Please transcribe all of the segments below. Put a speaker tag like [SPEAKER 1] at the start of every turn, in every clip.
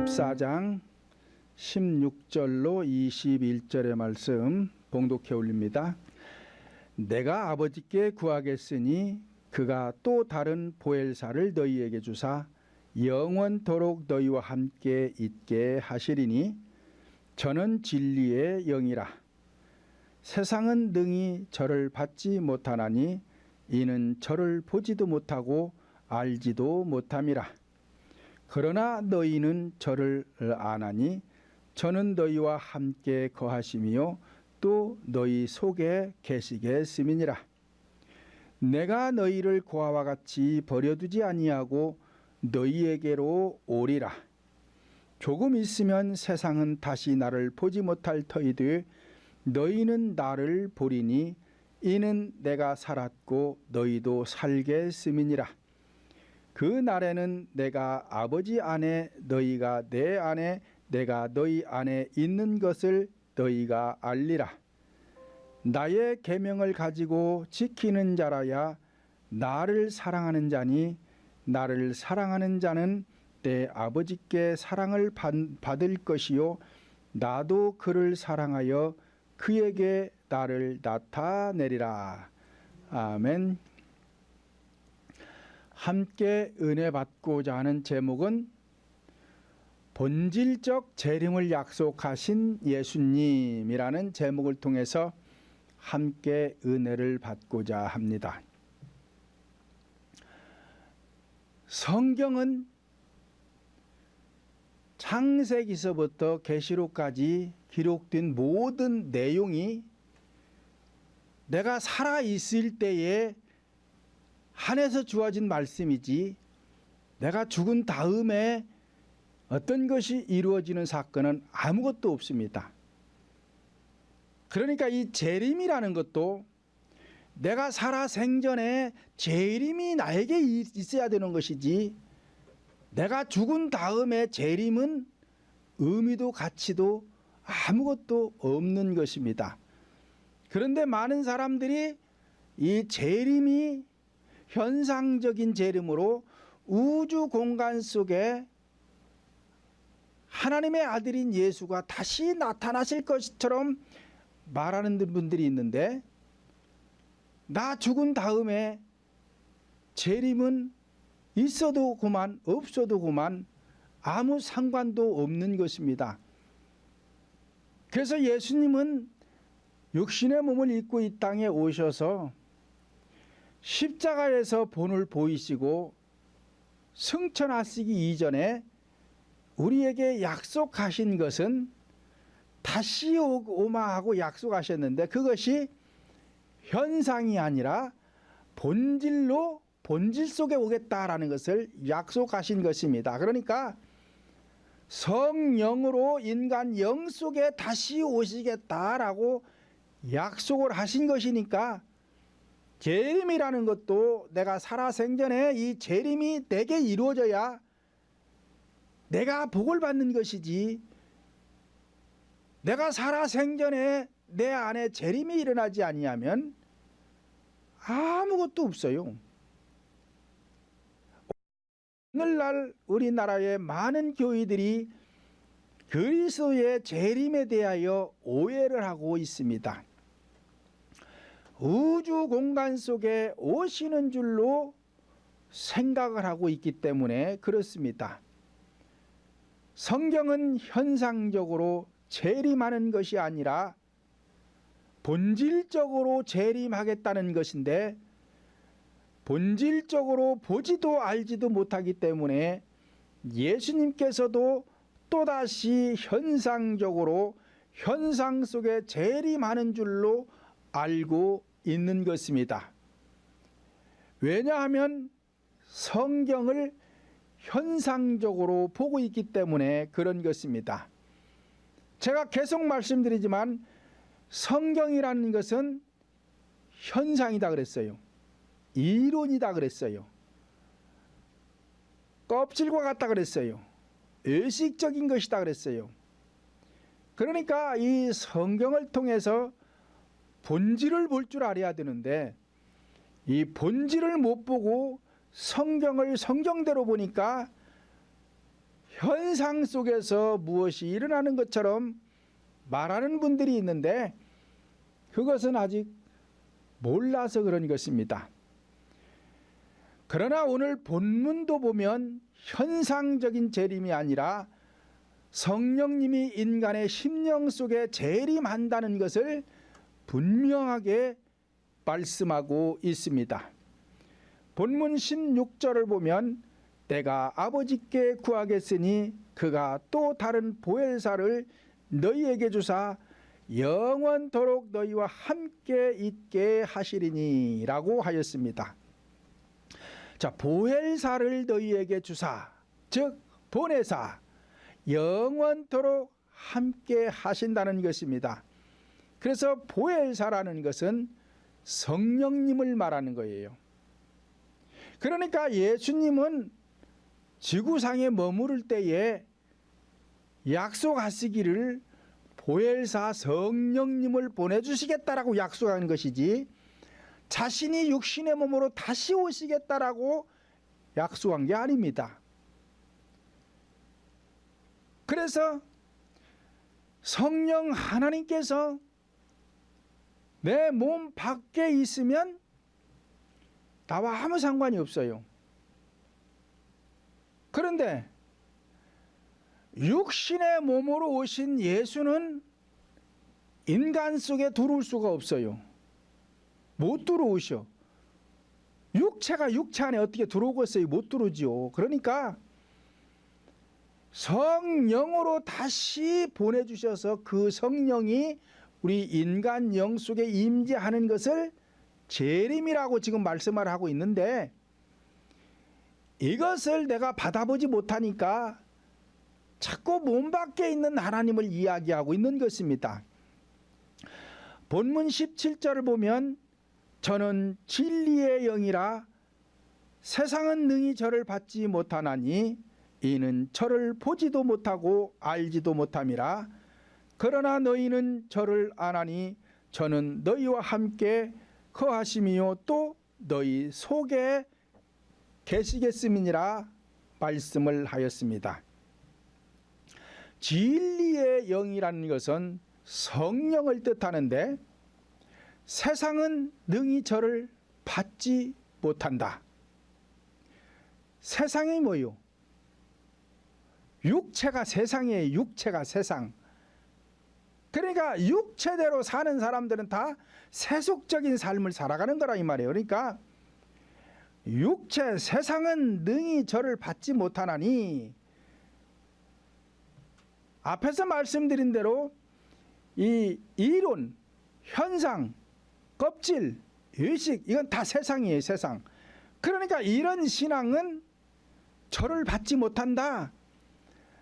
[SPEAKER 1] 14장 16절로 21절의 말씀 봉독해 올립니다. 내가 아버지께 구하겠으니 그가 또 다른 보엘사를 너희에게 주사 영원토록 너희와 함께 있게 하시리니 저는 진리의 영이라. 세상은 능히 저를 받지 못하나니 이는 저를 보지도 못하고 알지도 못함이라. 그러나 너희는 저를 아나니 저는 너희와 함께 거하시며 또 너희 속에 계시겠음이니라. 내가 너희를 고아와 같이 버려두지 아니하고 너희에게로 오리라. 조금 있으면 세상은 다시 나를 보지 못할 터이되 너희는 나를 보리니 이는 내가 살았고 너희도 살겠음이니라. 그 날에는 내가 아버지 안에 너희가 내 안에 내가 너희 안에 있는 것을 너희가 알리라. 나의 계명을 가지고 지키는 자라야 나를 사랑하는 자니 나를 사랑하는 자는 내 아버지께 사랑을 받을 것이요 나도 그를 사랑하여 그에게 나를 나타내리라. 아멘. 함께 은혜 받고자 하는 제목은 본질적 재림을 약속하신 예수님이라는 제목을 통해서 함께 은혜를 받고자 합니다. 성경은 창세기서부터 계시록까지 기록된 모든 내용이 내가 살아 있을 때에 한해서 주어진 말씀이지 내가 죽은 다음에 어떤 것이 이루어지는 사건은 아무것도 없습니다. 그러니까 이 재림이라는 것도 내가 살아 생전에 재림이 나에게 있어야 되는 것이지 내가 죽은 다음에 재림은 의미도 가치도 아무것도 없는 것입니다. 그런데 많은 사람들이 이 재림이 현상적인 재림으로 우주 공간 속에 하나님의 아들인 예수가 다시 나타나실 것처럼 말하는 분들이 있는데 나 죽은 다음에 재림은 있어도 그만 없어도 그만 아무 상관도 없는 것입니다. 그래서 예수님은 육신의 몸을 입고 이 땅에 오셔서 십자가에서 본을 보이시고 승천하시기 이전에 우리에게 약속하신 것은 다시 오마 하고 약속하셨는데 그것이 현상이 아니라 본질 속에 오겠다라는 것을 약속하신 것입니다. 그러니까 성령으로 인간 영 속에 다시 오시겠다라고 약속을 하신 것이니까 재림이라는 것도 내가 살아 생전에 이 재림이 내게 이루어져야 내가 복을 받는 것이지 내가 살아 생전에 내 안에 재림이 일어나지 아니하면 아무것도 없어요. 오늘날 우리나라의 많은 교회들이 그리스도의 재림에 대하여 오해를 하고 있습니다. 우주 공간 속에 오시는 줄로 생각을 하고 있기 때문에 그렇습니다. 성경은 현상적으로 재림하는 것이 아니라 본질적으로 재림하겠다는 것인데 본질적으로 보지도 알지도 못하기 때문에 예수님께서도 또다시 현상적으로 현상 속에 재림하는 줄로 알고 있는 것입니다. 왜냐하면 성경을 현상적으로 보고 있기 때문에 그런 것입니다. 제가 계속 말씀드리지만 성경이라는 것은 현상이다 그랬어요. 이론이다 그랬어요. 껍질과 같다 그랬어요. 의식적인 것이다 그랬어요. 그러니까 이 성경을 통해서 본질을 볼 줄 알아야 되는데 이 본질을 못 보고 성경을 성경대로 보니까 현상 속에서 무엇이 일어나는 것처럼 말하는 분들이 있는데 그것은 아직 몰라서 그런 것입니다. 그러나 오늘 본문도 보면 현상적인 재림이 아니라 성령님이 인간의 심령 속에 재림한다는 것을 분명하게 말씀하고 있습니다. 본문 16절을 보면 내가 아버지께 구하겠으니 그가 또 다른 보혜사를 너희에게 주사 영원토록 너희와 함께 있게 하시리니 라고 하였습니다. 자, 보혜사를 너희에게 주사, 즉 보혜사, 영원토록 함께 하신다는 것입니다. 그래서 보혜사라는 것은 성령님을 말하는 거예요. 그러니까 예수님은 지구상에 머무를 때에 약속하시기를 보혜사 성령님을 보내주시겠다라고 약속한 것이지 자신이 육신의 몸으로 다시 오시겠다라고 약속한 게 아닙니다. 그래서 성령 하나님께서 내 몸 밖에 있으면 나와 아무 상관이 없어요. 그런데 육신의 몸으로 오신 예수는 인간 속에 들어올 수가 없어요. 못 들어오셔. 육체가 육체 안에 어떻게 들어오겠어요? 못 들어오지요. 그러니까 성령으로 다시 보내주셔서 그 성령이 우리 인간 영 속에 임재하는 것을 재림이라고 지금 말씀을 하고 있는데 이것을 내가 받아보지 못하니까 자꾸 몸 밖에 있는 하나님을 이야기하고 있는 것입니다. 본문 17절을 보면 저는 진리의 영이라 세상은 능히 저를 받지 못하나니 이는 저를 보지도 못하고 알지도 못함이라. 그러나 너희는 저를 아나니 저는 너희와 함께 거하심이요 또 너희 속에 계시겠음이니라 말씀을 하였습니다. 진리의 영이라는 것은 성령을 뜻하는데 세상은 능히 저를 받지 못한다. 세상이 뭐요? 육체가 세상이에요. 육체가 세상. 그러니까 육체대로 사는 사람들은 다 세속적인 삶을 살아가는 거라 이 말이에요. 그러니까 육체 세상은 능히 저를 받지 못하나니 앞에서 말씀드린 대로 이 이론, 현상, 껍질, 의식 이건 다 세상이에요. 세상. 그러니까 이런 신앙은 저를 받지 못한다.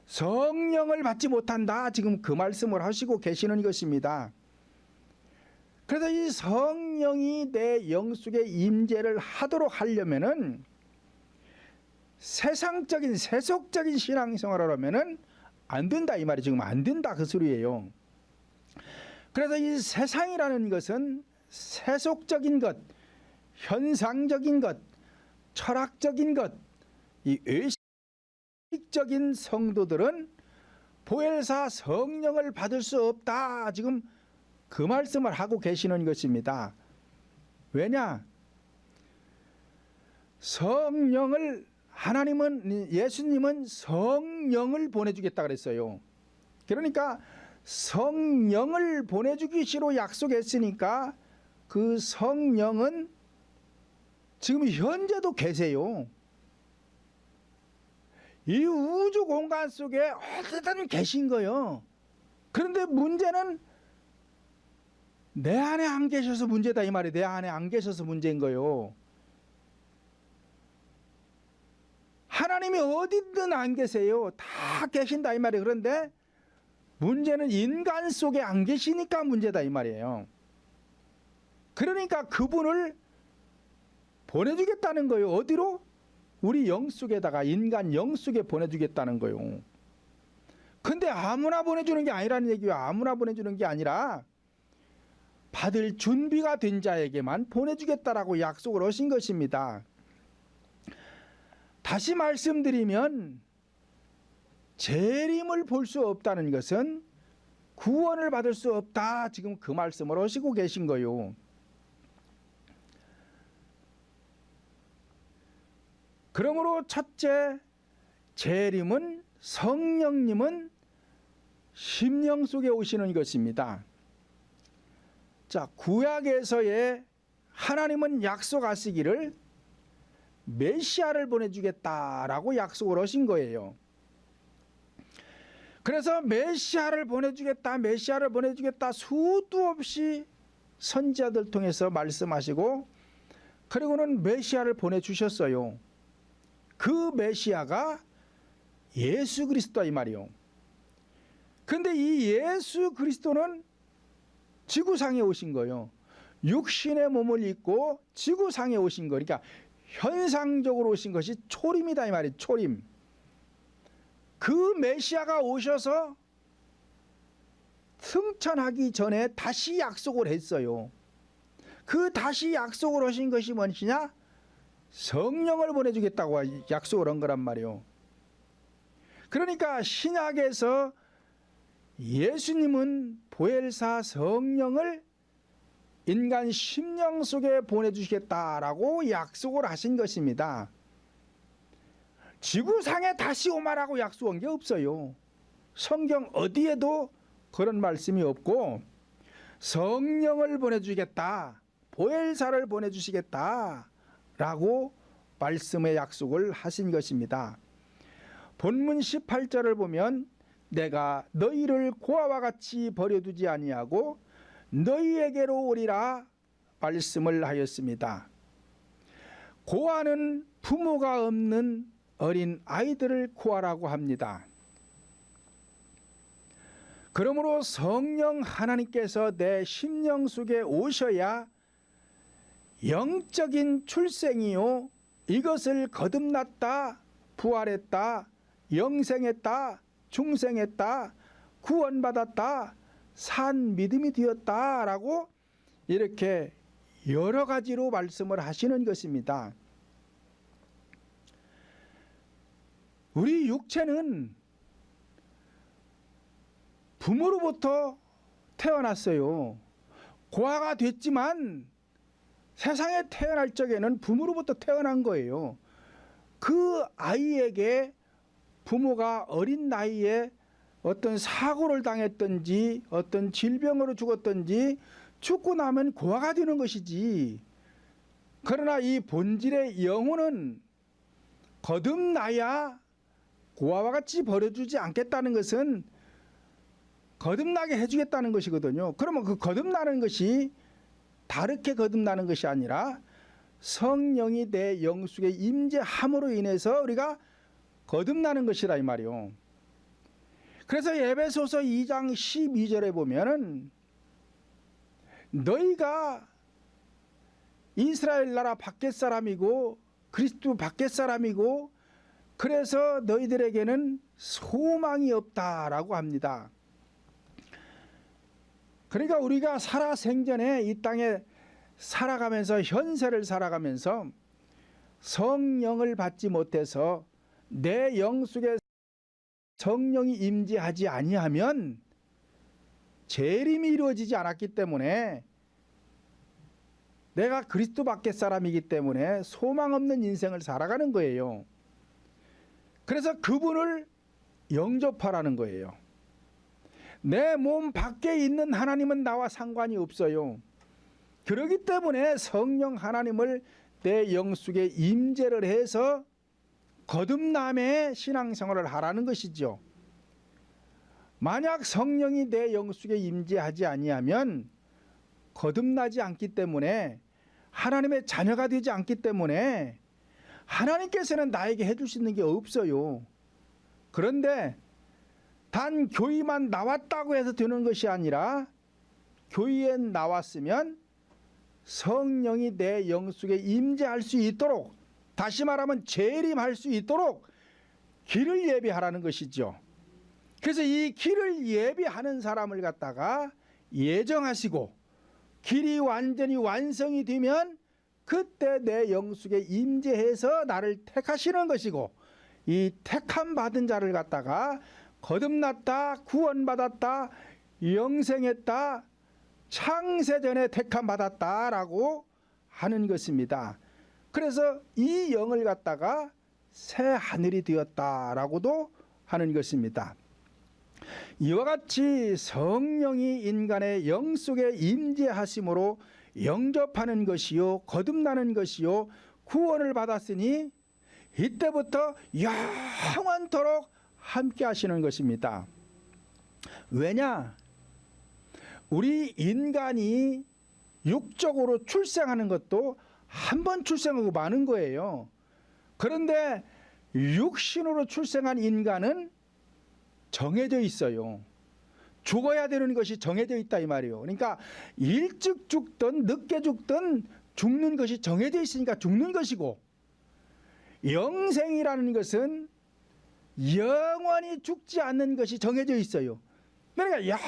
[SPEAKER 1] 성령을 받지 못한다. 지금 그 말씀을 하시고 계시는 것입니다. 그래서 이 성령이 내 영 속에 임재를 하도록 하려면은 세상적인 세속적인 신앙생활을 하면은 안 된다 이 말이 지금 안 된다 그 소리예요. 그래서 이 세상이라는 것은 세속적인 것, 현상적인 것, 철학적인 것, 이 의식적인 성도들은 보혜사 성령을 받을 수 없다. 지금 그 말씀을 하고 계시는 것입니다. 왜냐? 성령을 하나님은 예수님은 성령을 보내주겠다 그랬어요. 그러니까 성령을 보내주기시로 약속했으니까 그 성령은 지금 현재도 계세요. 이 우주 공간 속에 어디든 계신 거예요. 그런데 문제는 내 안에 안 계셔서 문제다 이 말이. 내 안에 안 계셔서 문제인 거예요. 하나님이 어디든 안 계세요. 다 계신다 이 말이에요. 그런데 문제는 인간 속에 안 계시니까 문제다 이 말이에요. 그러니까 그분을 보내주겠다는 거예요. 어디로? 우리 영 속에다가 인간 영 속에 보내주겠다는 거예요. 근데 아무나 보내주는 게 아니라는 얘기예요. 아무나 보내주는 게 아니라 받을 준비가 된 자에게만 보내주겠다라고 약속을 하신 것입니다. 다시 말씀드리면 재림을 볼 수 없다는 것은 구원을 받을 수 없다. 지금 그 말씀을 하시고 계신 거요. 그러므로 첫째, 재림은 성령님은 심령 속에 오시는 것입니다. 자, 구약에서의 하나님은 약속하시기를 메시아를 보내주겠다라고 약속을 하신 거예요. 그래서 메시아를 보내주겠다, 메시아를 보내주겠다 수도 없이 선지자들 통해서 말씀하시고, 그리고는 메시아를 보내주셨어요. 그 메시아가 예수 그리스도다 이 말이요. 근데 이 예수 그리스도는 지구상에 오신 거예요. 육신의 몸을 입고 지구상에 오신 거. 그러니까 현상적으로 오신 것이 초림이다 이 말이에요. 초림. 그 메시아가 오셔서 승천하기 전에 다시 약속을 했어요. 그 다시 약속을 하신 것이 무엇이냐? 성령을 보내주겠다고 약속을 한 거란 말이에요. 그러니까 신약에서 예수님은 보혜사 성령을 인간 심령 속에 보내주시겠다라고 약속을 하신 것입니다. 지구상에 다시 오마라고 약속한 게 없어요. 성경 어디에도 그런 말씀이 없고, 성령을 보내주시겠다, 보혜사를 보내주시겠다라고 말씀의 약속을 하신 것입니다. 본문 18절을 보면 내가 너희를 고아와 같이 버려두지 아니하고 너희에게로 오리라 말씀을 하였습니다. 고아는 부모가 없는 어린 아이들을 고아라고 합니다. 그러므로 성령 하나님께서 내 심령 속에 오셔야 영적인 출생이요, 이것을 거듭났다, 부활했다, 영생했다, 중생했다, 구원받았다, 산 믿음이 되었다라고 이렇게 여러 가지로 말씀을 하시는 것입니다. 우리 육체는 부모로부터 태어났어요. 고아가 됐지만 세상에 태어날 적에는 부모로부터 태어난 거예요. 그 아이에게 부모가 어린 나이에 어떤 사고를 당했든지 어떤 질병으로 죽었든지 죽고 나면 고아가 되는 것이지. 그러나 이 본질의 영혼은 거듭나야 고아와 같이 버려주지 않겠다는 것은 거듭나게 해주겠다는 것이거든요. 그러면 그 거듭나는 것이 다르게 거듭나는 것이 아니라 성령이 내 영속에 임재함으로 인해서 우리가 거듭나는 것이라 이 말이요. 그래서 에베소서 2장 12절에 보면은 너희가 이스라엘 나라 밖의 사람이고 그리스도 밖의 사람이고 그래서 너희들에게는 소망이 없다라고 합니다. 그러니까 우리가 살아생전에 이 땅에 살아가면서 현세를 살아가면서 성령을 받지 못해서 내 영속에 성령이 임재하지 아니하면 재림이 이루어지지 않았기 때문에 내가 그리스도 밖의 사람이기 때문에 소망 없는 인생을 살아가는 거예요. 그래서 그분을 영접하라는 거예요. 내 몸 밖에 있는 하나님은 나와 상관이 없어요. 그렇기 때문에 성령 하나님을 내 영속에 임재를 해서 거듭남의 신앙생활을 하라는 것이죠. 만약 성령이 내 영속에 임재하지 아니하면 거듭나지 않기 때문에 하나님의 자녀가 되지 않기 때문에 하나님께서는 나에게 해줄 수 있는 게 없어요. 그런데 단 교회만 나왔다고 해서 되는 것이 아니라 교회에 나왔으면 성령이 내 영속에 임재할 수 있도록, 다시 말하면 재림할 수 있도록 길을 예비하라는 것이죠. 그래서 이 길을 예비하는 사람을 갖다가 예정하시고 길이 완전히 완성이 되면 그때 내 영속에 임재해서 나를 택하시는 것이고, 이 택함 받은 자를 갖다가 거듭났다, 구원받았다, 영생했다, 창세전에 택함 받았다라고 하는 것입니다. 그래서 이 영을 갖다가 새 하늘이 되었다라고도 하는 것입니다. 이와 같이 성령이 인간의 영 속에 임재하심으로 영접하는 것이요, 거듭나는 것이요, 구원을 받았으니 이때부터 영원토록 함께 하시는 것입니다. 왜냐? 우리 인간이 육적으로 출생하는 것도 한 번 출생하고 마는 거예요. 그런데 육신으로 출생한 인간은 정해져 있어요. 죽어야 되는 것이 정해져 있다 이 말이에요. 그러니까 일찍 죽든 늦게 죽든 죽는 것이 정해져 있으니까 죽는 것이고, 영생이라는 것은 영원히 죽지 않는 것이 정해져 있어요. 그러니까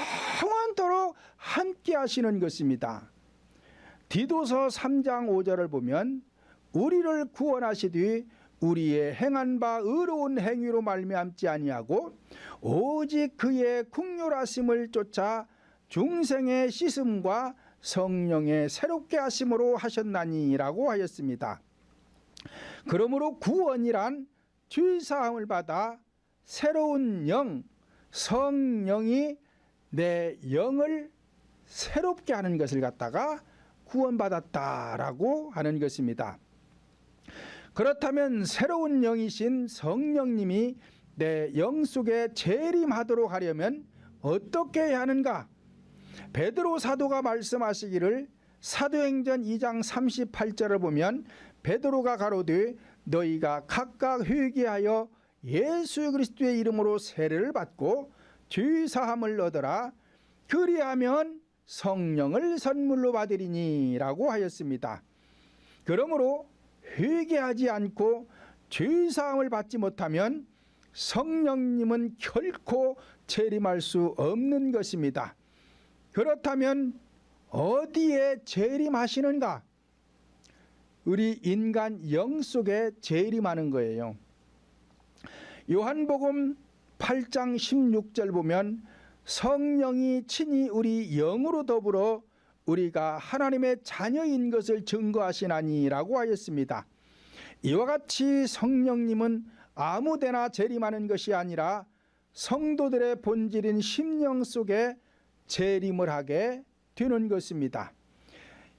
[SPEAKER 1] 영원토록 함께 하시는 것입니다. 디도서 3장 5절을 보면 우리를 구원하시되 우리의 행한 바 의로운 행위로 말미암지 아니하고 오직 그의 긍휼하심을 쫓아 중생의 씻음과 성령의 새롭게 하심으로 하셨나니라고 하였습니다. 그러므로 구원이란 죄사함을 받아 새로운 영, 성령이 내 영을 새롭게 하는 것을 갖다가 구원받았다라고 하는 것입니다. 그렇다면 새로운 영이신 성령님이 내 영 속에 재림하도록 하려면 어떻게 해야 하는가? 베드로 사도가 말씀하시기를 사도행전 2장 38절을 보면 베드로가 가로되 너희가 각각 회개하여 예수 그리스도의 이름으로 세례를 받고 죄 사함을 얻어라. 그리하면 성령을 선물로 받으리니 라고 하였습니다. 그러므로 회개하지 않고 죄 사함을 받지 못하면 성령님은 결코 재림할 수 없는 것입니다. 그렇다면 어디에 재림하시는가? 우리 인간 영 속에 재림하는 거예요. 요한복음 8장 16절 보면 성령이 친히 우리 영으로 더불어 우리가 하나님의 자녀인 것을 증거하시나니라고 하였습니다. 이와 같이 성령님은 아무데나 재림하는 것이 아니라 성도들의 본질인 심령 속에 재림을 하게 되는 것입니다.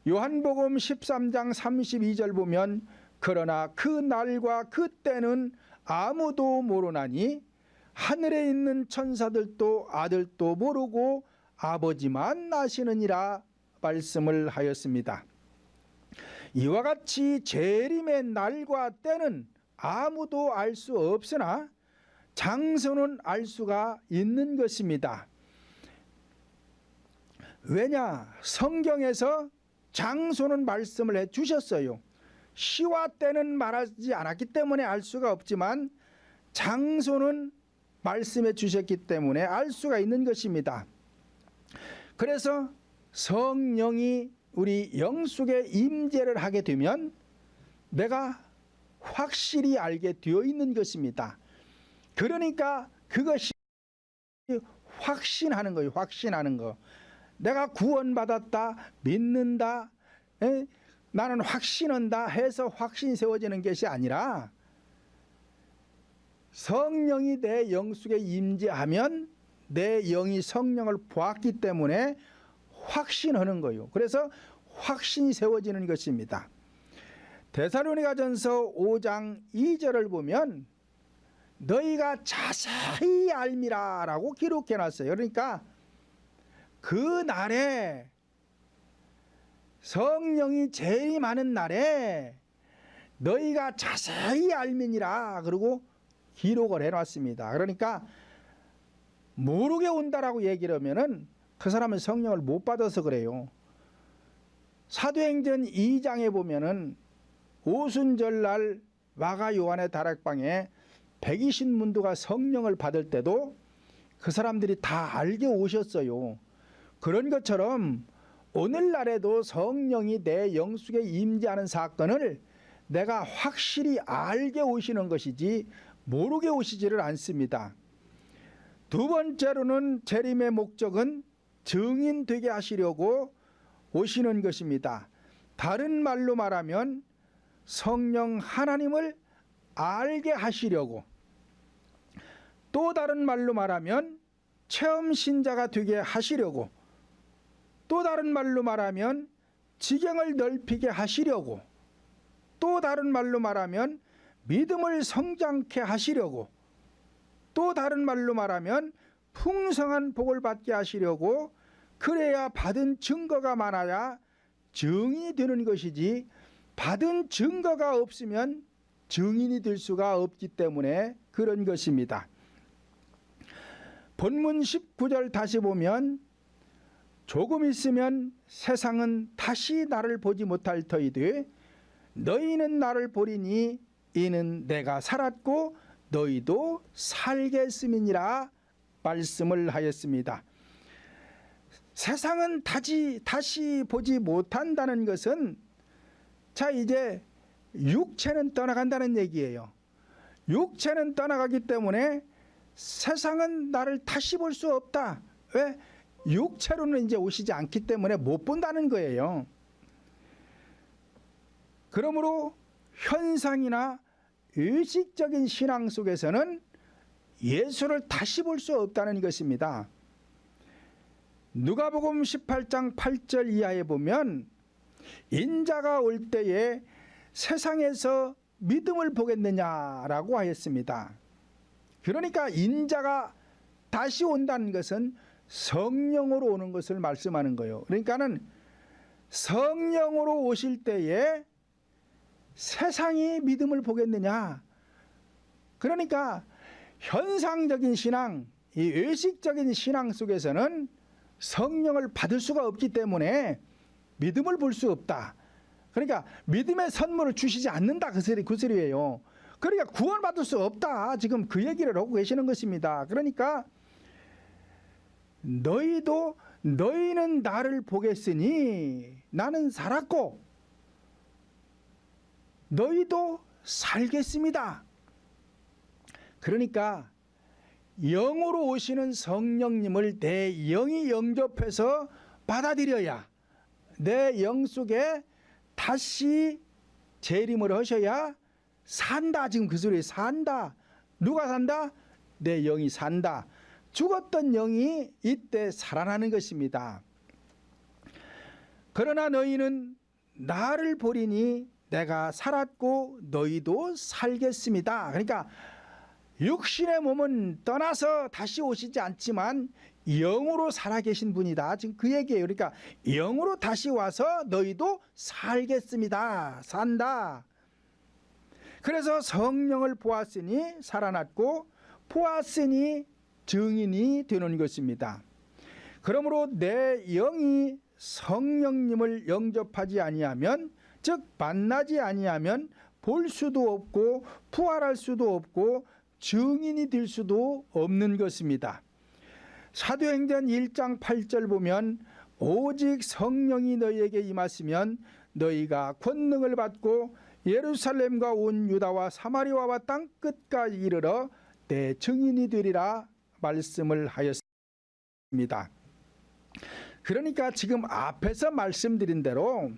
[SPEAKER 1] 요한복음 13장 32절 보면 그러나 그 날과 그 때는 아무도 모르나니 하늘에 있는 천사들도 아들도 모르고 아버지만 아시느니라 말씀을 하였습니다. 이와 같이 재림의 날과 때는 아무도 알 수 없으나 장소는 알 수가 있는 것입니다. 왜냐? 성경에서 장소는 말씀을 해 주셨어요. 시와 때는 말하지 않았기 때문에 알 수가 없지만 장소는 말씀해 주셨기 때문에 알 수가 있는 것입니다. 그래서 성령이 우리 영 속에 임재를 하게 되면 내가 확실히 알게 되어 있는 것입니다. 그러니까 그것이 확신하는 거예요. 확신하는 거. 내가 구원받았다, 믿는다, 나는 확신한다 해서 확신이 세워지는 것이 아니라 성령이 내 영 속에 임재하면 내 영이 성령을 보았기 때문에 확신하는 거예요. 그래서 확신이 세워지는 것입니다. 데살로니가전서 5장 2절을 보면 너희가 자세히 알미라 라고 기록해 놨어요. 그러니까 그 날에 성령이 재림하는 날에 너희가 자세히 알미니라 그러고 기록을 해놨습니다. 그러니까 모르게 온다라고 얘기를 하면은 그 사람은 성령을 못 받아서 그래요. 사도행전 2장에 보면은 오순절날 마가 요한의 다락방에 120문도가 성령을 받을 때도 그 사람들이 다 알게 오셨어요. 그런 것처럼 오늘날에도 성령이 내 영 속에 임재하는 사건을 내가 확실히 알게 오시는 것이지 모르게 오시지를 않습니다. 두 번째로는 재림의 목적은 증인되게 하시려고 오시는 것입니다. 다른 말로 말하면 성령 하나님을 알게 하시려고, 또 다른 말로 말하면 체험 신자가 되게 하시려고, 또 다른 말로 말하면 지경을 넓히게 하시려고, 또 다른 말로 말하면 믿음을 성장케 하시려고, 또 다른 말로 말하면 풍성한 복을 받게 하시려고, 그래야 받은 증거가 많아야 증인이 되는 것이지, 받은 증거가 없으면 증인이 될 수가 없기 때문에 그런 것입니다. 본문 19절 다시 보면 조금 있으면 세상은 다시 나를 보지 못할 터이되 너희는 나를 보리니 이는 내가 살았고 너희도 살겠음이니라 말씀을 하였습니다. 세상은 다시 보지 못한다는 것은, 자, 이제 육체는 떠나간다는 얘기예요. 육체는 떠나가기 때문에 세상은 나를 다시 볼 수 없다. 왜? 육체로는 이제 오시지 않기 때문에 못 본다는 거예요. 그러므로 현상이나 의식적인 신앙 속에서는 예수를 다시 볼 수 없다는 것입니다. 누가복음 18장 8절 이하에 보면 인자가 올 때에 세상에서 믿음을 보겠느냐라고 하였습니다. 그러니까 인자가 다시 온다는 것은 성령으로 오는 것을 말씀하는 거예요. 그러니까는 성령으로 오실 때에 세상이 믿음을 보겠느냐. 그러니까 현상적인 신앙, 이 의식적인 신앙 속에서는 성령을 받을 수가 없기 때문에 믿음을 볼 수 없다. 그러니까 믿음의 선물을 주시지 않는다, 그 소리예요. 그러니까 구원받을 수 없다, 지금 그 얘기를 하고 계시는 것입니다. 그러니까 너희는 나를 보겠으니 나는 살았고 너희도 살겠습니다. 그러니까 영으로 오시는 성령님을 내 영이 영접해서 받아들여야, 내 영 속에 다시 재림을 하셔야 산다. 지금 그 소리에 산다. 누가 산다? 내 영이 산다. 죽었던 영이 이때 살아나는 것입니다. 그러나 너희는 나를 보리니 내가 살았고 너희도 살겠습니다. 그러니까 육신의 몸은 떠나서 다시 오시지 않지만 영으로 살아계신 분이다, 지금 그 얘기예요. 그러니까 영으로 다시 와서 너희도 살겠습니다. 산다. 그래서 성령을 보았으니 살아났고 보았으니 증인이 되는 것입니다. 그러므로 내 영이 성령님을 영접하지 아니하면, 즉 만나지 아니하면 볼 수도 없고 부활할 수도 없고 증인이 될 수도 없는 것입니다. 사도행전 1장 8절 보면 오직 성령이 너희에게 임하시면 너희가 권능을 받고 예루살렘과 온 유다와 사마리아와 땅 끝까지 이르러 내 증인이 되리라 말씀을 하였습니다. 그러니까 지금 앞에서 말씀드린 대로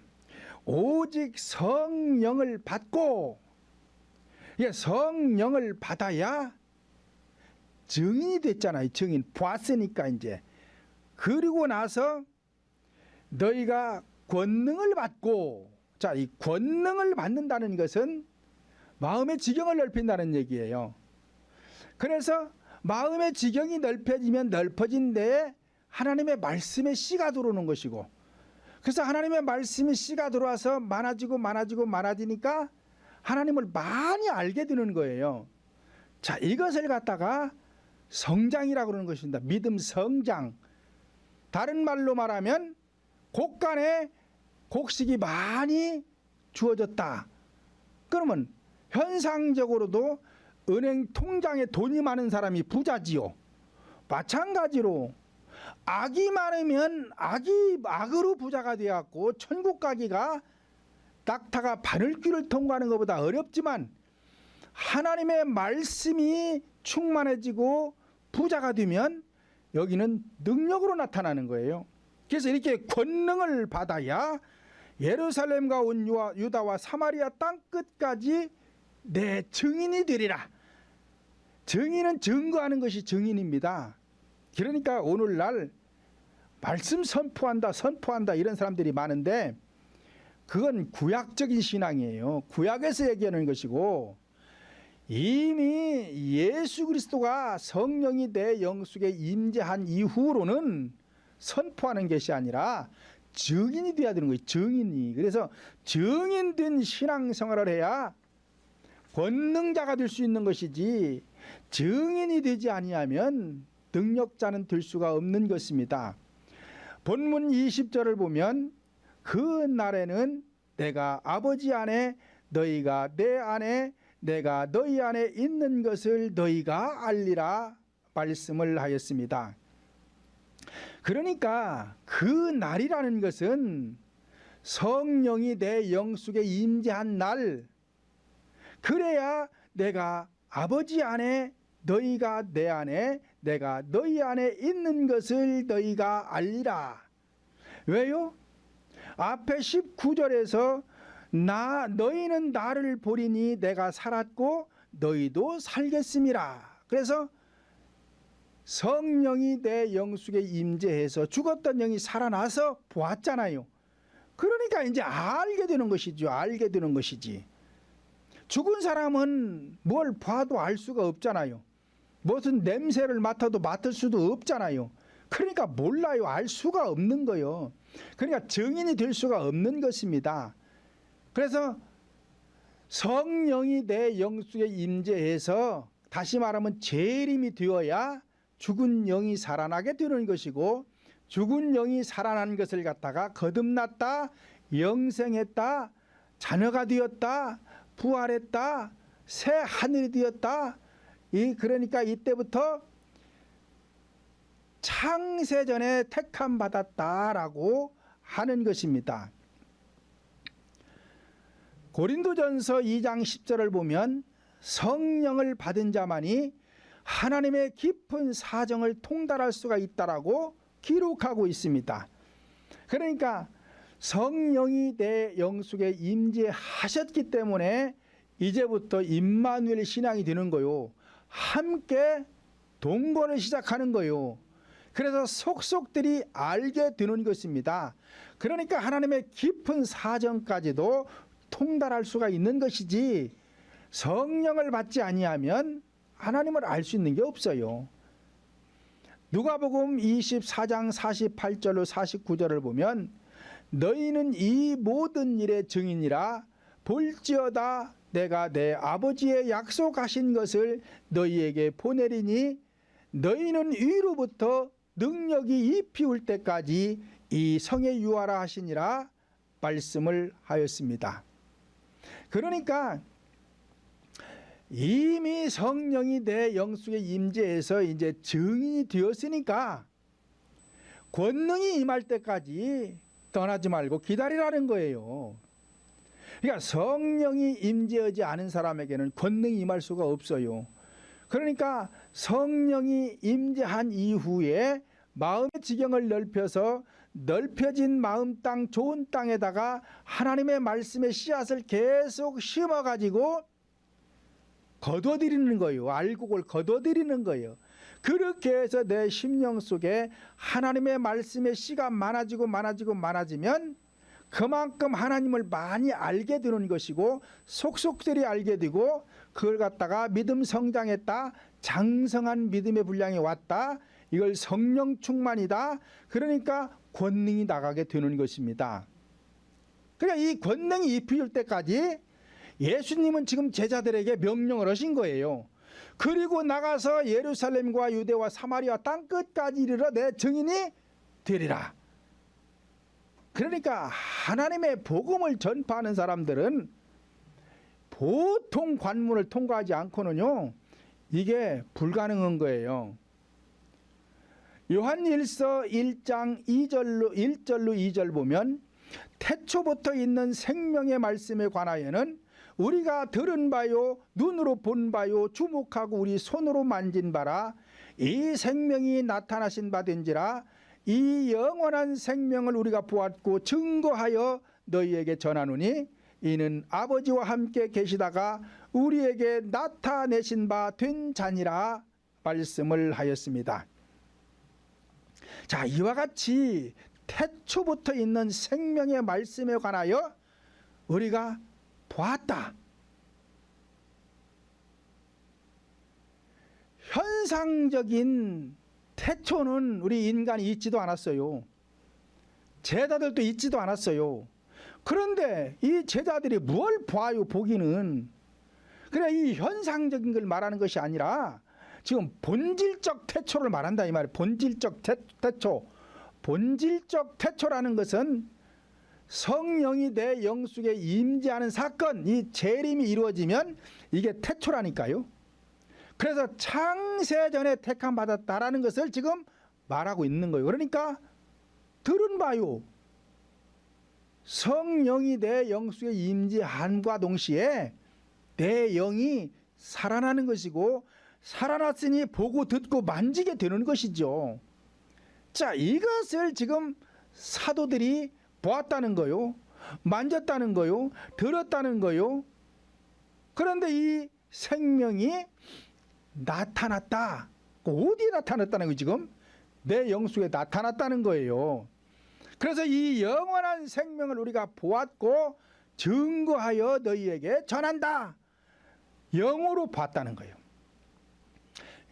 [SPEAKER 1] 오직 성령을 받고, 성령을 받아야 증인이 됐잖아요. 증인 보았으니까 이제. 그리고 나서 너희가 권능을 받고, 자, 이 권능을 받는다는 것은 마음의 지경을 넓힌다는 얘기예요. 그래서 마음의 지경이 넓혀지면 넓어진 데에 하나님의 말씀의 씨가 들어오는 것이고, 그래서 하나님의 말씀의 씨가 들어와서 많아지니까 하나님을 많이 알게 되는 거예요. 자, 이것을 갖다가 성장이라고 그러는 것입니다. 믿음 성장. 다른 말로 말하면 곡간에 곡식이 많이 주어졌다. 그러면 현상적으로도 은행 통장에 돈이 많은 사람이 부자지요. 마찬가지로 악이 많으면 악으로 부자가 되었고, 천국 가기가 낙타가 바늘귀를 통과하는 것보다 어렵지만 하나님의 말씀이 충만해지고 부자가 되면 여기는 능력으로 나타나는 거예요. 그래서 이렇게 권능을 받아야 예루살렘과 온 유다와 사마리아 땅 끝까지 내 증인이 되리라. 증인은 증거하는 것이 증인입니다. 그러니까 오늘날 말씀 선포한다 이런 사람들이 많은데 그건 구약적인 신앙이에요. 구약에서 얘기하는 것이고 이미 예수 그리스도가 성령이 내 영속에 임재한 이후로는 선포하는 것이 아니라 증인이 돼야 되는 거예요. 증인이. 그래서 증인된 신앙생활을 해야 권능자가 될 수 있는 것이지 증인이 되지 아니하면 능력자는 될 수가 없는 것입니다. 본문 20절을 보면 그 날에는 내가 아버지 안에 너희가 내 안에 내가 너희 안에 있는 것을 너희가 알리라 말씀을 하였습니다. 그러니까 그 날이라는 것은 성령이 내 영속에 임재한 날, 그래야 내가 아버지 안에 너희가 내 안에 내가 너희 안에 있는 것을 너희가 알리라. 왜요? 앞에 19절에서 너희는 나를 보리니 내가 살았고 너희도 살겠음이라. 그래서 성령이 내 영속에 임재해서 죽었던 영이 살아나서 보았잖아요. 그러니까 이제 알게 되는 것이죠. 알게 되는 것이지. 죽은 사람은 뭘 봐도 알 수가 없잖아요. 무슨 냄새를 맡아도 맡을 수도 없잖아요. 그러니까 몰라요. 알 수가 없는 거예요. 그러니까 증인이 될 수가 없는 것입니다. 그래서 성령이 내 영속에 임재해서 다시 말하면 재림이 되어야 죽은 영이 살아나게 되는 것이고, 죽은 영이 살아난 것을 갖다가 거듭났다, 영생했다, 자녀가 되었다, 부활했다, 새 하늘이 되었다. 그러니까 이때부터 창세전에 택함 받았다라고 하는 것입니다. 고린도전서 2장 10절을 보면 성령을 받은 자만이 하나님의 깊은 사정을 통달할 수가 있다라고 기록하고 있습니다. 그러니까 성령이 내 영속에 임재하셨기 때문에 이제부터 임마누엘 신앙이 되는 거요. 함께 동거를 시작하는 거요. 그래서 속속들이 알게 되는 것입니다. 그러니까 하나님의 깊은 사정까지도 통달할 수가 있는 것이지, 성령을 받지 아니하면 하나님을 알 수 있는 게 없어요. 누가복음 24장 48절로 49절을 보면 너희는 이 모든 일의 증인이라. 볼지어다 내가 내 아버지의 약속하신 것을 너희에게 보내리니 너희는 위로부터 능력이 입히울 때까지 이 성에 유하라 하시니라 말씀을 하였습니다. 그러니까 이미 성령이 내 영속에 임재해서 이제 증인이 되었으니까 권능이 임할 때까지 떠나지 말고 기다리라는 거예요. 그러니까 성령이 임재하지 않은 사람에게는 권능이 임할 수가 없어요. 그러니까 성령이 임재한 이후에 마음의 지경을 넓혀서 넓혀진 마음 땅, 좋은 땅에다가 하나님의 말씀의 씨앗을 계속 심어가지고 거둬들이는 거예요. 알곡을 거둬들이는 거예요. 그렇게 해서 내 심령 속에 하나님의 말씀의 씨가 많아지면 그만큼 하나님을 많이 알게 되는 것이고, 속속들이 알게 되고, 그걸 갖다가 믿음 성장했다, 장성한 믿음의 분량이 왔다, 이걸 성령 충만이다, 그러니까 권능이 나가게 되는 것입니다. 그러니까 이 권능이 입힐 때까지 예수님은 지금 제자들에게 명령을 하신 거예요. 그리고 나가서 예루살렘과 유대와 사마리아 땅 끝까지 이르러 내 증인이 되리라. 그러니까 하나님의 복음을 전파하는 사람들은 보통 관문을 통과하지 않고는요, 이게 불가능한 거예요. 요한일서 1장 1절로 2절 보면 태초부터 있는 생명의 말씀에 관하여는 우리가 들은 바요 눈으로 본 바요 주목하고 우리 손으로 만진 바라 이 생명이 나타나신 바 된지라 이 영원한 생명을 우리가 보았고 증거하여 너희에게 전하노니 이는 아버지와 함께 계시다가 우리에게 나타내신 바 된 자니라 말씀을 하였습니다. 자, 이와 같이 태초부터 있는 생명의 말씀에 관하여 우리가 보았다. 현상적인 태초는 우리 인간이 있지도 않았어요. 제자들도 있지도 않았어요. 그런데 이 제자들이 뭘 봐요, 보기는. 그래, 이 현상적인 걸 말하는 것이 아니라 지금 본질적 태초를 말한다 이 말이에요. 본질적 태초. 본질적 태초라는 것은 성령이 내 영속에 임재하는 사건, 이 재림이 이루어지면 이게 태초라니까요. 그래서 창세전에 택함 받았다라는 것을 지금 말하고 있는 거예요. 그러니까 들은 바요. 성령이 내 영속에 임재함과 동시에 내 영이 살아나는 것이고 살아났으니 보고 듣고 만지게 되는 것이죠. 자, 이것을 지금 사도들이 보았다는 거요. 만졌다는 거요. 들었다는 거요. 그런데 이 생명이 나타났다. 어디에 나타났다는 거예요? 지금 내 영속에 나타났다는 거예요. 그래서 이 영원한 생명을 우리가 보았고 증거하여 너희에게 전한다. 영으로 봤다는 거예요.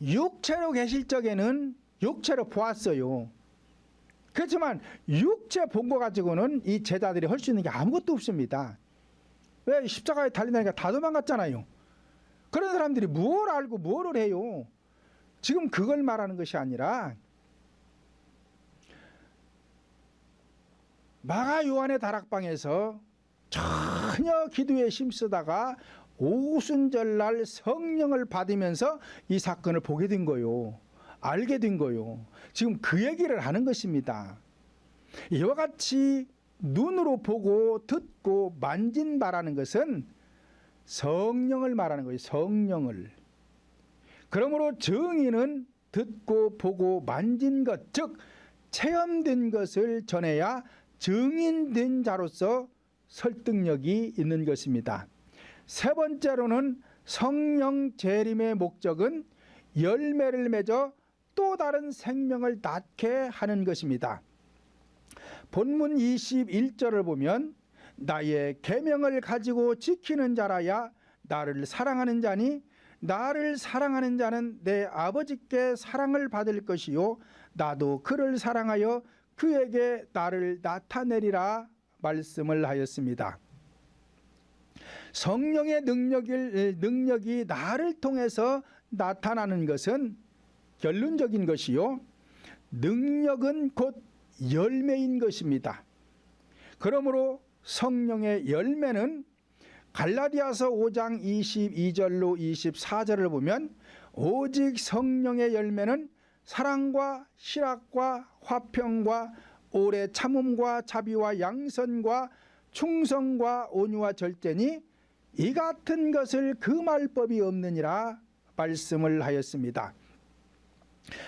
[SPEAKER 1] 육체로 계실 적에는 육체로 보았어요. 그렇지만 육체 본 거 가지고는 이 제자들이 할 수 있는 게 아무것도 없습니다. 왜? 십자가에 달린다니까 다 도망갔잖아요. 그런 사람들이 뭘 알고 뭐를 해요? 지금 그걸 말하는 것이 아니라 마가 요한의 다락방에서 전혀 기도에 힘쓰다가 오순절날 성령을 받으면서 이 사건을 보게 된 거요. 알게 된 거요. 지금 그 얘기를 하는 것입니다. 이와 같이 눈으로 보고 듣고 만진 바라는 것은 성령을 말하는 거예요. 성령을. 그러므로 증인은 듣고 보고 만진 것, 즉 체험된 것을 전해야 증인된 자로서 설득력이 있는 것입니다. 세 번째로는 성령 재림의 목적은 열매를 맺어 또 다른 생명을 낳게 하는 것입니다. 본문 21절을 보면 나의 계명을 가지고 지키는 자라야 나를 사랑하는 자니 나를 사랑하는 자는 내 아버지께 사랑을 받을 것이요 나도 그를 사랑하여 그에게 나를 나타내리라 말씀을 하였습니다. 성령의 능력이 나를 통해서 나타나는 것은 결론적인 것이요 능력은 곧 열매인 것입니다. 그러므로 성령의 열매는 갈라디아서 5장 22절로 24절을 보면 오직 성령의 열매는 사랑과 실학과 화평과 오래 참음과 자비와 양선과 충성과 온유와 절제니 이 같은 것을 금할 법이 없느니라 말씀을 하였습니다.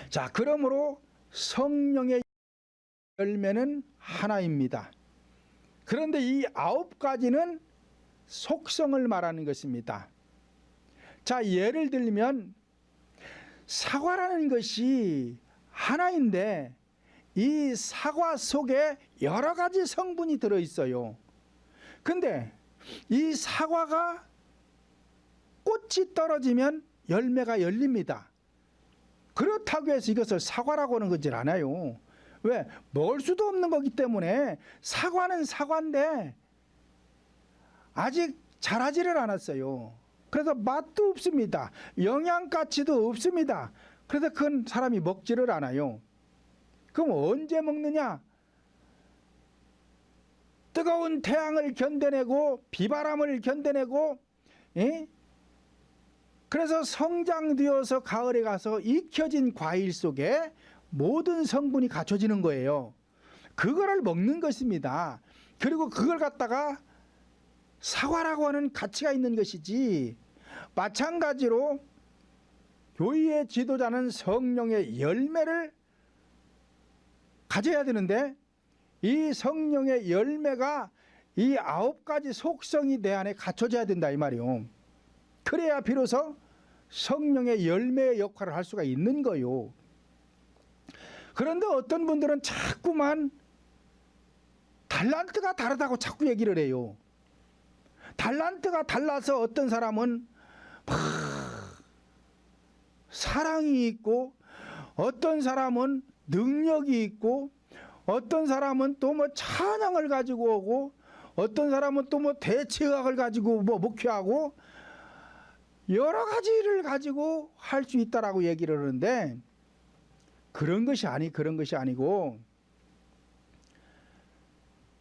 [SPEAKER 1] 자, 그러므로 성령의 열매는 하나입니다. 그런데 이 9가지는 속성을 말하는 것입니다. 자, 예를 들면 사과라는 것이 하나인데 이 사과 속에 여러 가지 성분이 들어있어요. 근데 이 사과가 꽃이 떨어지면 열매가 열립니다. 그렇다고 해서 이것을 사과라고 하는 거지 않아요. 왜? 먹을 수도 없는 거기 때문에 사과는 사과인데 아직 자라지를 않았어요. 그래서 맛도 없습니다. 영양가치도 없습니다. 그래서 그건 사람이 먹지를 않아요. 그럼 언제 먹느냐? 뜨거운 태양을 견뎌내고 비바람을 견뎌내고 그래서 성장되어서 가을에 가서 익혀진 과일 속에 모든 성분이 갖춰지는 거예요. 그거를 먹는 것입니다. 그리고 그걸 갖다가 사과라고 하는 가치가 있는 것이지, 마찬가지로 교회의 지도자는 성령의 열매를 가져야 되는데, 이 성령의 열매가 이 9가지 속성이 내 안에 갖춰져야 된다 이 말이요. 그래야 비로소 성령의 열매의 역할을 할 수가 있는 거요. 그런데 어떤 분들은 자꾸만 달란트가 다르다고 자꾸 얘기를 해요. 달란트가 달라서 어떤 사람은 막 사랑이 있고, 어떤 사람은 능력이 있고, 어떤 사람은 또 뭐 찬양을 가지고 오고, 어떤 사람은 또 뭐 대체의학을 가지고 뭐 목회하고, 여러 가지를 가지고 할 수 있다라고 얘기를 하는데, 그런 것이 아니고,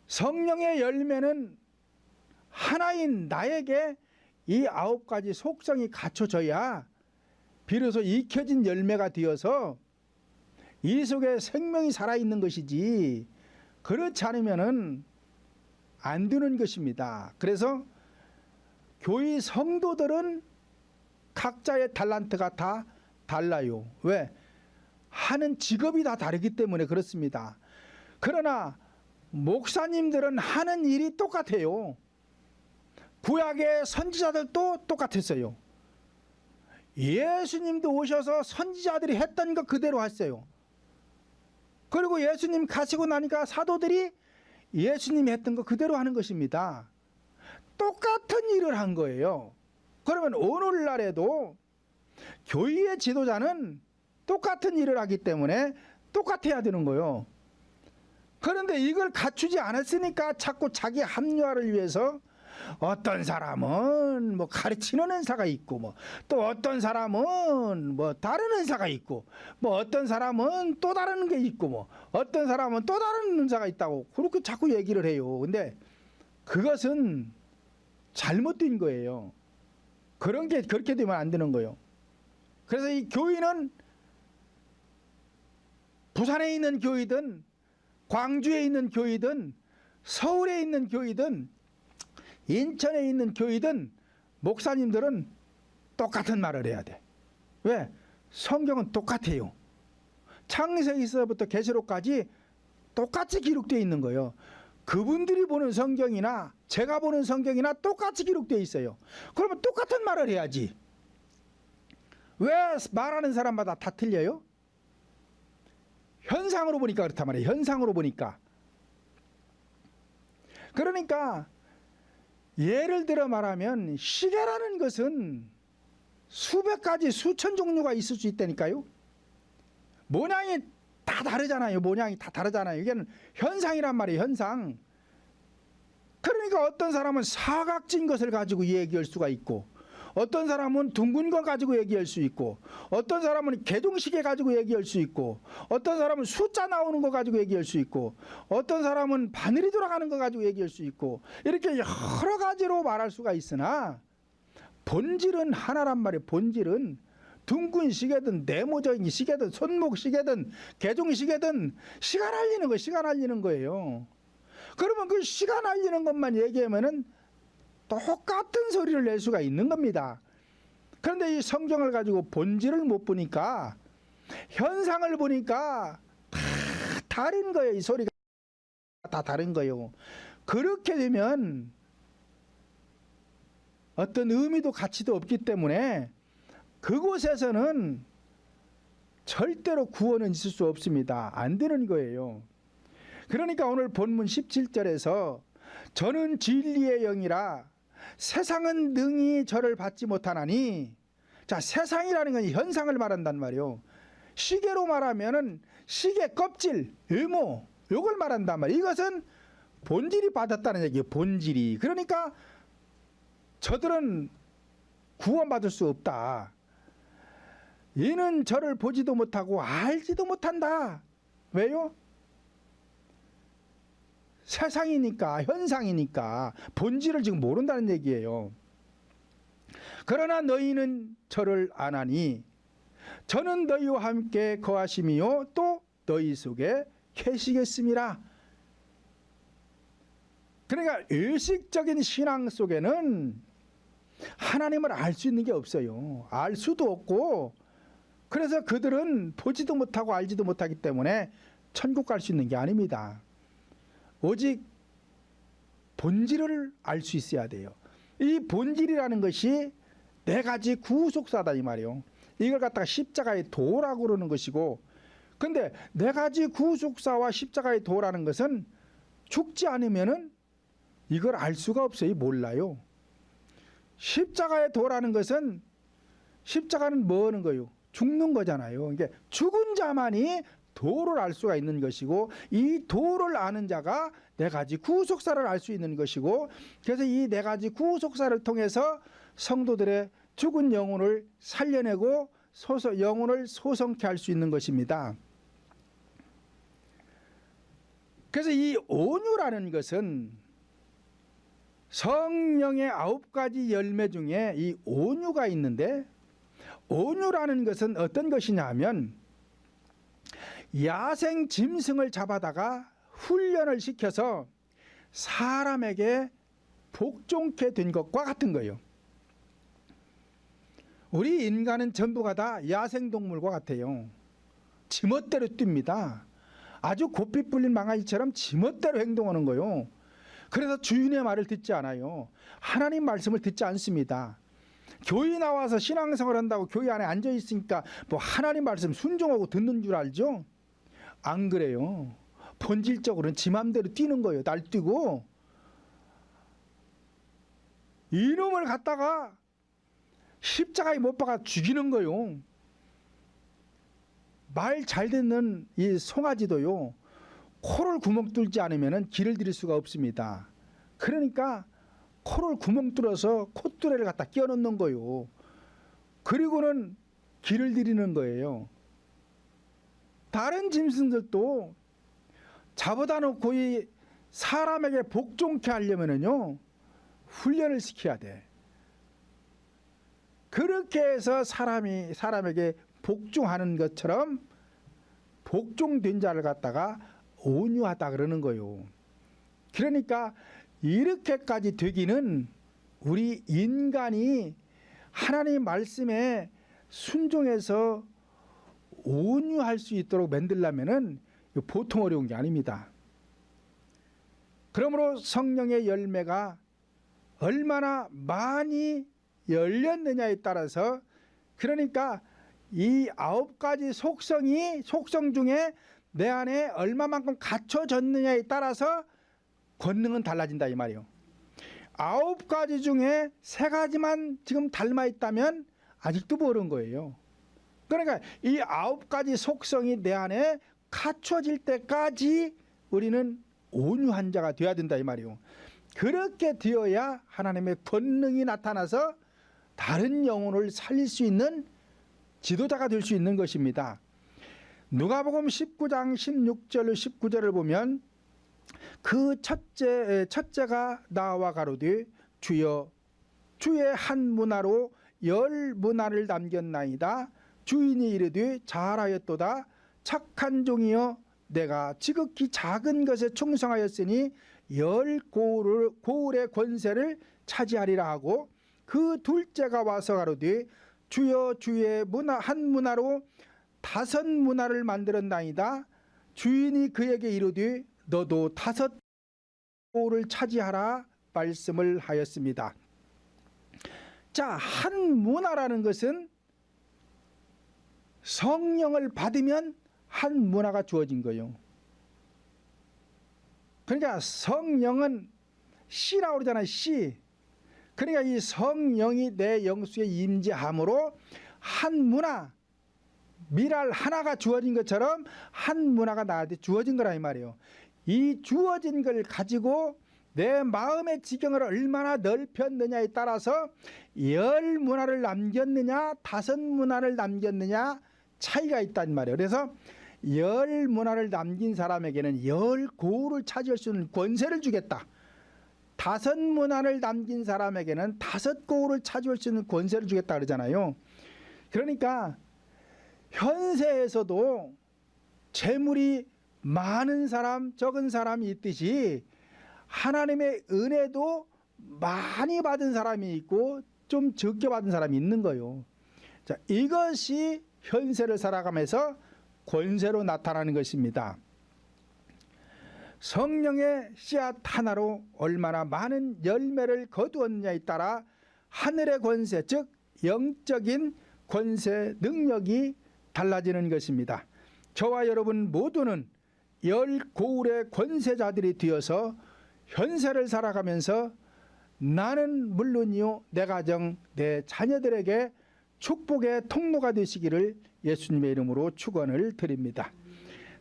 [SPEAKER 1] 성령의 열매는 하나인 나에게 이 9가지 속성이 갖춰져야 비로소 익혀진 열매가 되어서 이 속에 생명이 살아있는 것이지, 그렇지 않으면은 안 되는 것입니다. 그래서 교회 성도들은 각자의 달란트가 다 달라요. 왜? 하는 직업이 다 다르기 때문에 그렇습니다. 그러나 목사님들은 하는 일이 똑같아요. 구약의 선지자들도 똑같았어요. 예수님도 오셔서 선지자들이 했던 거 그대로 했어요. 그리고 예수님 가시고 나니까 사도들이 예수님이 했던 거 그대로 하는 것입니다. 똑같은 일을 한 거예요. 그러면 오늘날에도 교회의 지도자는 똑같은 일을 하기 때문에 똑같아야 되는 거예요. 그런데 이걸 갖추지 않았으니까 자꾸 자기 합리화를 위해서 어떤 사람은 뭐 가르치는 은사가 있고, 뭐 또 어떤 사람은 뭐 다른 은사가 있고, 뭐 어떤 사람은 또 다른 게 있고, 뭐 어떤 사람은 또 다른 은사가 있다고 그렇게 자꾸 얘기를 해요. 근데 그것은 잘못된 거예요. 그런 게 그렇게 되면 안 되는 거예요. 그래서 이 교회는 부산에 있는 교회든 광주에 있는 교회든 서울에 있는 교회든 인천에 있는 교회든 목사님들은 똑같은 말을 해야 돼. 왜? 성경은 똑같아요. 창세기서부터 계시록까지 똑같이 기록되어 있는 거예요. 그분들이 보는 성경이나 제가 보는 성경이나 똑같이 기록되어 있어요. 그러면 똑같은 말을 해야지. 왜 말하는 사람마다 다 틀려요? 현상으로 보니까 그렇단 말이에요. 현상으로 보니까. 그러니까 예를 들어 말하면 시계라는 것은 수백 가지 수천 종류가 있을 수 있다니까요. 모양이 다 다르잖아요. 모양이 다 다르잖아요. 이게 현상이란 말이에요. 현상. 그러니까 어떤 사람은 사각진 것을 가지고 얘기할 수가 있고, 어떤 사람은 둥근 거 가지고 얘기할 수 있고, 어떤 사람은 개종시계 가지고 얘기할 수 있고, 어떤 사람은 숫자 나오는 거 가지고 얘기할 수 있고, 어떤 사람은 바늘이 돌아가는 거 가지고 얘기할 수 있고, 이렇게 여러 가지로 말할 수가 있으나 본질은 하나란 말이에요. 본질은 둥근 시계든 네모적인 시계든 손목 시계든 개종 시계든 시간 알리는 거, 시간 알리는 거예요. 그러면 그 시간 알리는 것만 얘기하면은 똑같은 소리를 낼 수가 있는 겁니다. 그런데 이 성경을 가지고 본질을 못 보니까, 현상을 보니까 다 다른 거예요. 이 소리가 다 다른 거예요. 그렇게 되면 어떤 의미도 가치도 없기 때문에 그곳에서는 절대로 구원은 있을 수 없습니다. 안 되는 거예요. 그러니까 오늘 본문 17절에서 저는 진리의 영이라 세상은 능히 저를 받지 못하나니, 자, 세상이라는 건 현상을 말한단 말이에요. 시계로 말하면은 시계 껍질, 의모, 요걸 말한단 말이에요. 이것은 본질이 받았다는 얘기예요. 본질이. 그러니까 저들은 구원받을 수 없다. 이는 저를 보지도 못하고 알지도 못한다. 왜요? 세상이니까, 현상이니까 본질을 지금 모른다는 얘기예요. 그러나 너희는 저를 아나니 저는 너희와 함께 거하심이요 또 너희 속에 계시겠음이라. 그러니까 의식적인 신앙 속에는 하나님을 알 수 있는 게 없어요. 알 수도 없고, 그래서 그들은 보지도 못하고 알지도 못하기 때문에 천국 갈 수 있는 게 아닙니다. 오직 본질을 알 수 있어야 돼요. 이 본질이라는 것이 네 가지 구속사다 이 말이에요. 이걸 갖다가 십자가의 도라고 그러는 것이고, 근데 네 가지 구속사와 십자가의 도라는 것은 죽지 않으면은 이걸 알 수가 없어요. 몰라요. 십자가의 도라는 것은, 십자가는 뭐 하는 거예요? 죽는 거잖아요. 그러니까 죽은 자만이 도를 알 수가 있는 것이고, 이 도를 아는 자가 네 가지 구속사를 알 수 있는 것이고, 그래서 이 네 가지 구속사를 통해서 성도들의 죽은 영혼을 살려내고 영혼을 소성케 할 수 있는 것입니다. 그래서 이 온유라는 것은 성령의 9가지 열매 중에 이 온유가 있는데, 온유라는 것은 어떤 것이냐 하면 야생 짐승을 잡아다가 훈련을 시켜서 사람에게 복종케 된 것과 같은 거예요. 우리 인간은 전부가 다 야생동물과 같아요. 지멋대로 뜁니다. 아주 고삐 뿔린 망아지처럼 지멋대로 행동하는 거예요. 그래서 주인의 말을 듣지 않아요. 하나님 말씀을 듣지 않습니다. 교회 나와서 신앙생활 한다고 교회 안에 앉아 있으니까 뭐 하나님 말씀 순종하고 듣는 줄 알죠? 안 그래요. 본질적으로는 지 맘대로 뛰는 거예요. 날뛰고. 이놈을 갖다가 십자가에 못 박아 죽이는 거예요. 말 잘 듣는 이 송아지도요, 코를 구멍 뚫지 않으면 길을 들일 수가 없습니다. 그러니까 코를 구멍 뚫어서 콧뚜레를 갖다 끼워 넣는 거예요. 그리고는 길을 들이는 거예요. 다른 짐승들도 잡아다 놓고 이 사람에게 복종케 하려면요, 훈련을 시켜야 돼. 그렇게 해서 사람에게 복종하는 것처럼 복종된 자를 갖다가 온유하다 그러는 거예요. 그러니까 이렇게까지 되기는 우리 인간이 하나님 말씀에 순종해서 온유할 수 있도록 만들려면은 보통 어려운 게 아닙니다. 그러므로 성령의 열매가 얼마나 많이 열렸느냐에 따라서, 그러니까 이 9가지 속성 중에 내 안에 얼마만큼 갖춰졌느냐에 따라서 권능은 달라진다 이 말이에요. 9가지 중에 3가지만 지금 닮아 있다면 아직도 모르는 거예요. 그러니까 이 9가지 속성이 내 안에 갖춰질 때까지 우리는 온유한 자가 되어야 된다 이 말이에요. 그렇게 되어야 하나님의 권능이 나타나서 다른 영혼을 살릴 수 있는 지도자가 될 수 있는 것입니다. 누가복음 19장 16절 19절을 보면 그 첫째가 나와 가로되 주여 주의 한 문화로 10문화를 남겼나이다. 주인이 이르되 잘하였도다. 착한 종이여 내가 지극히 작은 것에 충성하였으니 10고을의 권세를 차지하리라 하고, 그 둘째가 와서 가로되 주여 주의 한 문화로 5문화를 만들었나이다. 주인이 그에게 이르되 너도 5고을을 차지하라 말씀을 하였습니다. 자, 한 문화라는 것은 성령을 받으면 한 문화가 주어진 거예요. 그러니까 성령은 씨라고 그러잖아요. 씨. 그러니까 이 성령이 내 영수에 임재함으로 한 문화, 미랄 하나가 주어진 것처럼 한 문화가 나한테 주어진 거라 이 말이에요. 이 주어진 걸 가지고 내 마음의 지경을 얼마나 넓혔느냐에 따라서 10문화를 남겼느냐 5문화를 남겼느냐 차이가 있단 말이에요. 그래서 10문화를 남긴 사람에게는 10고을을 차지할 수 있는 권세를 주겠다. 5문화를 남긴 사람에게는 5고을을 차지할 수 있는 권세를 주겠다 그러잖아요. 그러니까 현세에서도 재물이 많은 사람 적은 사람이 있듯이 하나님의 은혜도 많이 받은 사람이 있고 좀 적게 받은 사람이 있는 거예요. 자, 이것이 현세를 살아가면서 권세로 나타나는 것입니다. 성령의 씨앗 하나로 얼마나 많은 열매를 거두었느냐에 따라 하늘의 권세, 즉 영적인 권세 능력이 달라지는 것입니다. 저와 여러분 모두는 열 고울의 권세자들이 되어서 현세를 살아가면서 나는 물론이요 내 가정 내 자녀들에게 축복의 통로가 되시기를 예수님의 이름으로 축원을 드립니다.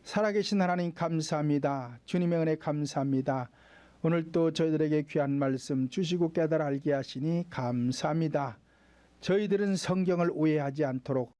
[SPEAKER 1] 살아계신 하나님 감사합니다. 주님의 은혜 감사합니다. 오늘 또 저희들에게 귀한 말씀 주시고 깨달아 알게 하시니 감사합니다. 저희들은 성경을 오해하지 않도록